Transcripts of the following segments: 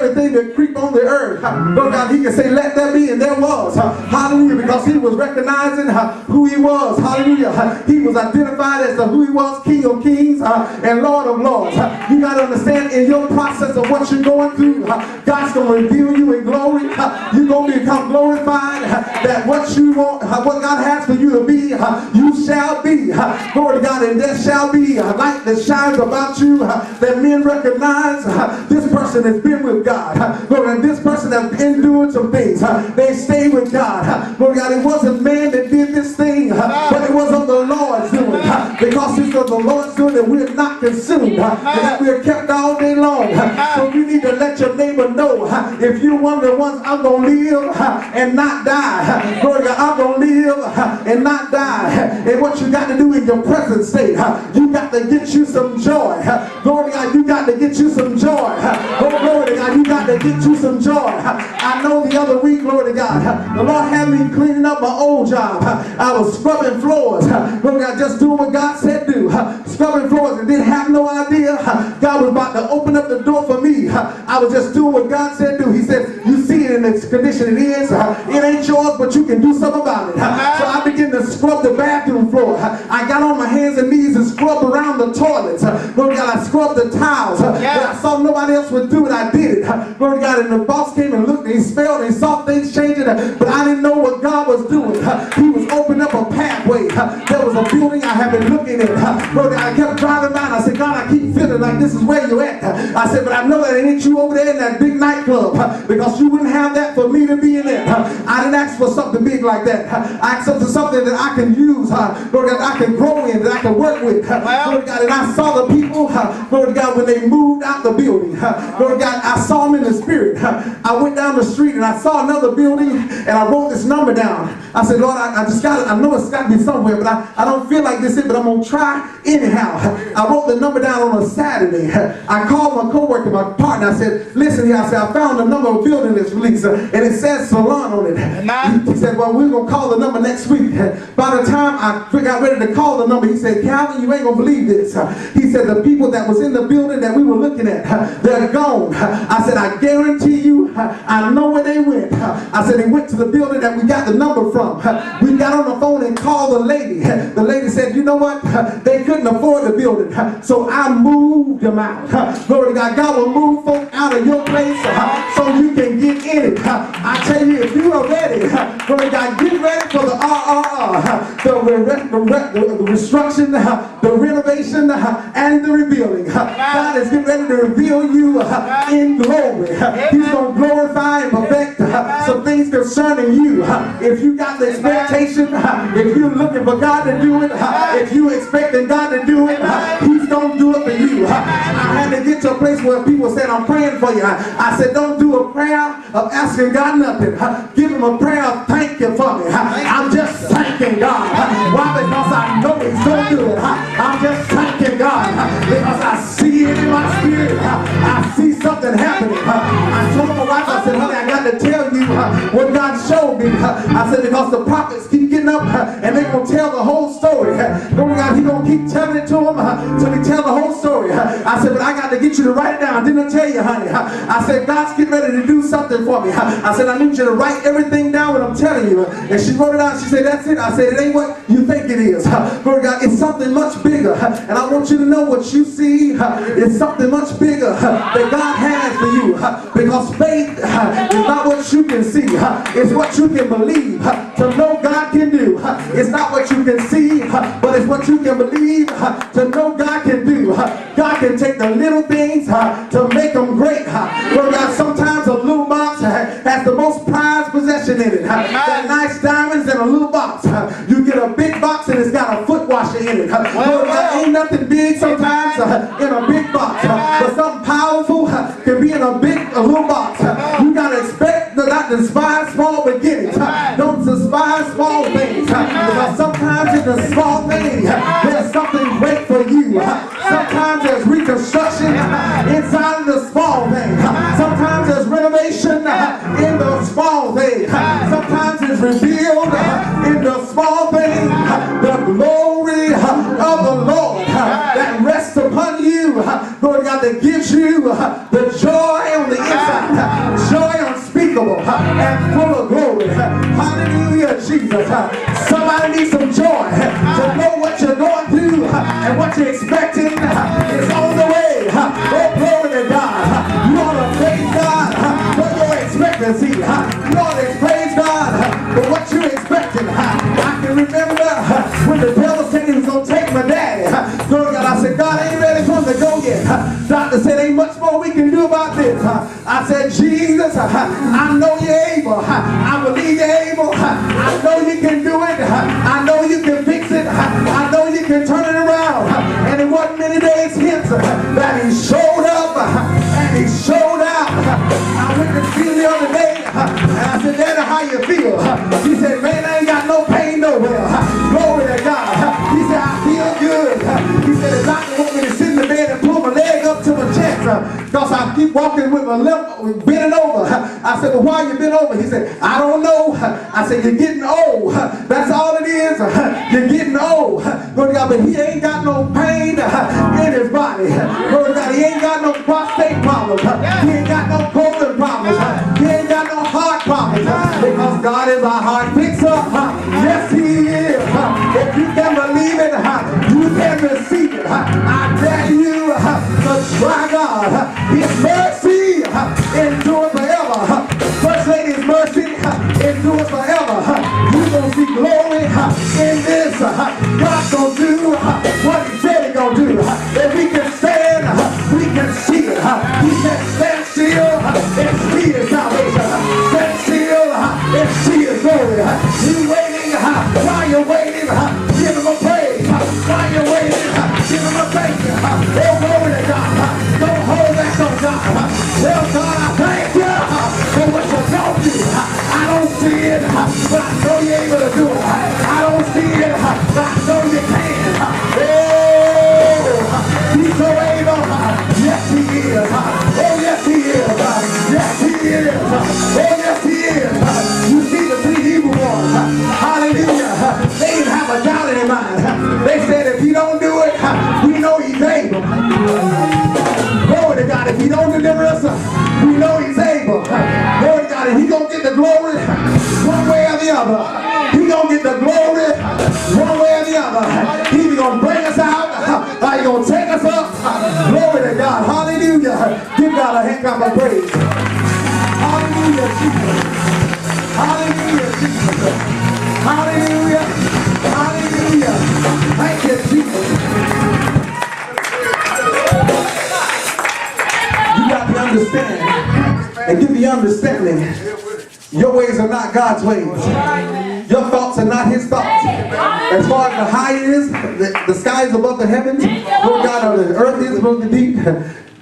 everything that creep on the earth. Lord God, he can say, let there be, and there was. Hallelujah, because he was recognizing who he was. Hallelujah. He was identified as who he was, King of Kings and Lord of Lords. You got to understand, in your process of what you're going through, God's going to reveal you in glory. You're going to become glorified. That what you want, what God has for you to be, you shall be. Glory to God, and there shall be a light that shines about you, that men recognize this person has been with God. Lord, and this person has endured some things. They stayed with God. Lord God, it wasn't man that did this thing, but it was of the Lord's doing. Because it's of the Lord's doing that we're not consumed, that we're kept all day long. So you need to let your neighbor know, if you're one of the ones, I'm going to live and not die. Glory to God, I'm going to live and not die. And what you got to do in your present state, you got to get you some joy. Glory to God, you got to get you some joy. Oh, glory to God, you got to get you some joy. I know the other week, glory to God, the Lord had me cleaning up my old job. I was scrubbing floors. Glory to God, just doing what God said do. Scrubbing floors and didn't have no idea God was about to open up the door for me. I was just doing what God said do. He said, you see it in the condition it is. It ain't yours, but you can do something about it. So I began to scrub the bathroom floor. I got on my hands and knees and scrubbed around the toilets. Glory to God, I scrubbed the tiles. I saw nobody else would do it. I did it. Glory to God, and the boss came and looked and he smelled and he saw things changing. But I didn't know what God was doing. He was opening up a pathway. There was a building I had been looking at. Glory to God, I kept driving by and I said, God, I keep feeling like this is where you at. I said, but I know that it ain't you over there in that big nightclub, because you wouldn't have that for me to be in there. I didn't ask for something big like that. I asked for something that I can use, Lord God, I can grow in, that I can work with. Lord God, and I saw the people, Lord God, when they moved out the building. Lord God, I saw them in the spirit. I went down the street and I saw another building and I wrote this number down. I said, Lord, I just got it. I know it's got to be somewhere, but I don't feel like this is, but I'm going to try anyhow. I wrote the number down on a Saturday. I called my coworker, my partner. I said, listen here, I said, I found a number of building that's released, and it says salon on it. He said, well, we're going to call the number next week. By the time I got ready to call the number, he said, Calvin, you ain't going to believe this. He said, the people that was in the building that we were looking at, they're gone. I said, I guarantee you, I know where they went. I said, they went to the building that we got the number from. We got on the phone and called the lady. The lady said, you know what? They couldn't afford the building. So I moved them out. Glory to God. God will move folk out of your place so you can get in it. I tell you, if you are ready, glory to God, get ready for the the restructuring, the renovation, and the rebuilding. God is getting ready to reveal you in glory. He's going to glorify and perfect some things concerning you. If you got the expectation, if you're looking for God to do it, if you're expecting God to do it, He's going to do it for you. I had to get to a place where people said, I'm praying for you. I said, don't do a prayer of asking God nothing. Give Him a prayer of thank you for me. I'm just thanking God. Why? Because I know He's going to do it. I'm just thanking God because I see it in my spirit. I see something happening. I told my wife, I said, honey, I got to tell you what God showed me. I said, because the prophets keep getting up and they're going to tell the whole story. Glory to God, He's going to keep telling it to them till He tell the whole story. I said, but I got to get you to write it down. Didn't I tell you, honey? I said, God's getting ready to do something for me. I said, I need you to write everything down what I'm telling you. And she wrote it out. She said, that's it. I said, it ain't what you think it is. Glory to God, it's something much bigger. And I want you to know what you see is something much bigger that God has for you. Because faith is not what you can see. It's what you can believe. To know God can do. It's not what you can see, but it's what you can believe to know God can do. God can take the little things to make them great. Glory to God, sometimes a little box has the most prized possession in it. Got nice diamonds in a little box. You get a big box and it's got a foot washer in it. Glory to God, ain't nothing big sometimes in a big box. But something powerful can be in a little box. You got to expect to not despise small beginnings. Don't despise small things. Because sometimes in the small thing, there's something great for you. Sometimes there's reconstruction inside of the small thing. Sometimes there's renovation in the small thing. Sometimes it's revealed in the small thing. The glory of the Lord that rests upon you. Lord God, that gives you the joy on the inside. joy unspeakable and full of glory. Hallelujah, Jesus. Somebody needs some joy to know what you're going through and what you're expecting is on the way. Oh, glory to God. You ought to praise God for your expectancy. You ought to praise God for what you're expecting. I can remember when the devil said he was going to take my daddy. Glory to God. I said, God, I ain't ready for him to go yet. Doctor said, ain't much more we can do about this. I said, Jesus, I know you're able. I believe you're able. I know you can do it. I know you can fix it. I know you can turn it around. And it wasn't many days hence that he showed up and he showed out. I went to see him the other day and I said, Daddy, how you feel? He said, man, I ain't got no pain nowhere. Glory to God. He said, I feel good. He said, the doctor want me to sit in the bed and pull my leg up to my chest because I keep walking with my limp, bending over. I said, well, why you bent over? He said, I don't know. I said, you're getting old. That's all it is. You're getting old. Glory to God, but he ain't got no pain in his body. Glory to God, he ain't got no prostate problems. He ain't got no colon problems. He ain't got no heart problems. Because God is a heart fixer. Yes, he is. If you can believe it, you can receive it. I dare you to try God. His mercy endures forever. First Lady's mercy endures forever. You're going to see glory in this. God's going to do what he said he's going to do. If we can stand, we can see it. We can stand still and see his salvation. Stand still and see his glory. You waiting, while you're waiting, give him a praise. While you're waiting, give him a thank you. Oh, glory to God. Don't hold back on God. Tell God, I thank you for what you don't do. I don't see it, but I know you're able to do it. I don't see it, but I know you can. Oh, he's so able. Yes, he is. Oh, yes, he is. Yes, he is. Oh, yes, he is. You see the three Hebrew ones. Hallelujah. They didn't have a doubt in their mind. They said, if he don't do it, we know he's able. Glory to God. If he don't deliver us, we know he's able. Glory to God. And he's going to get the glory one way or the other. He's going to get the glory one way or the other. He's going to bring us out. He's going to take us up. Glory to God. Hallelujah. Give God a hand clap of praise. Hallelujah, Jesus. Hallelujah, Jesus. Hallelujah. Hallelujah. Thank you, Jesus. You got to understand and get the understanding. Your ways are not God's ways. Your thoughts are not his thoughts. As far as the high is, the sky is above the heavens. Lord God, the earth is above the deep.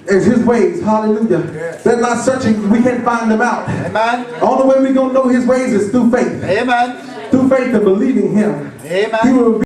Is his ways. Hallelujah. They're not searching. We can't find them out. Amen. The only way we're going to know his ways is through faith. Amen. Through faith and believing him. Amen. He will be